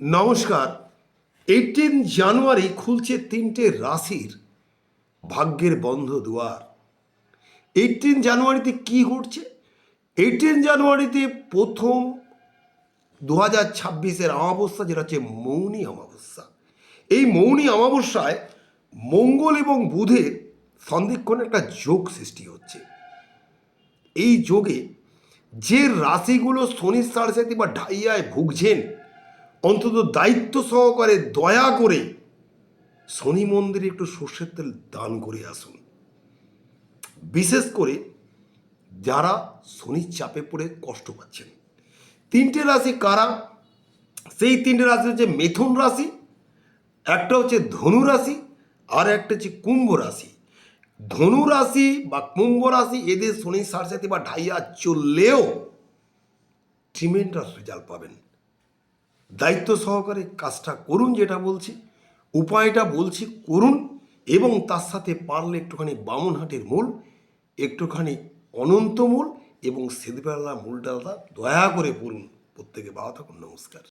নমস্কার। 18 জানুয়ারি খুলছে তিনটে রাশির ভাগ্যের বন্ধ দুয়ার। 18 জানুয়ারিতে কি ঘটছে? 18 জানুয়ারিতে প্রথম 2026-এর অমাবস্যা, যেটা হচ্ছে মৌনী অমাবস্যা। এই মৌনী অমাবস্যায় মঙ্গল এবং বুধের সন্ধিক্ষণে একটা যোগ সৃষ্টি হচ্ছে। এই যোগে যে রাশিগুলো শনির সাড়ে বা ঢাইয়ায় ভুগছেন, অন্তত দায়িত্ব সহকারে দয়া করে শনি মন্দিরে একটু সর্ষের তেল দান করে আসুন। বিশেষ করে যারা শনির চাপে পড়ে কষ্ট পাচ্ছেন। তিনটে রাশি কারা? সেই তিনটে রাশি হচ্ছে মিথুন রাশি, একটা হচ্ছে ধনু রাশি, আর একটা হচ্ছে কুম্ভ রাশি। ধনু রাশি বা কুম্ভ রাশি এদের শনির সাড়ে বা ঢাইয়া চললেও ট্রিমেন্ডাস রেজাল্ট পাবেন। দায়িত্ব সহকারে কাজটা করুন, যেটা বলছি, উপায়টা বলছি করুন, এবং তার সাথে পারলে একটুখানি বামনহাটের মূল, একটুখানি অনন্ত মূল এবং শ্বেতবেলা মূল ডালটা দয়া করে পড়ুন। প্রত্যেকে ভালো থাকুন। নমস্কার।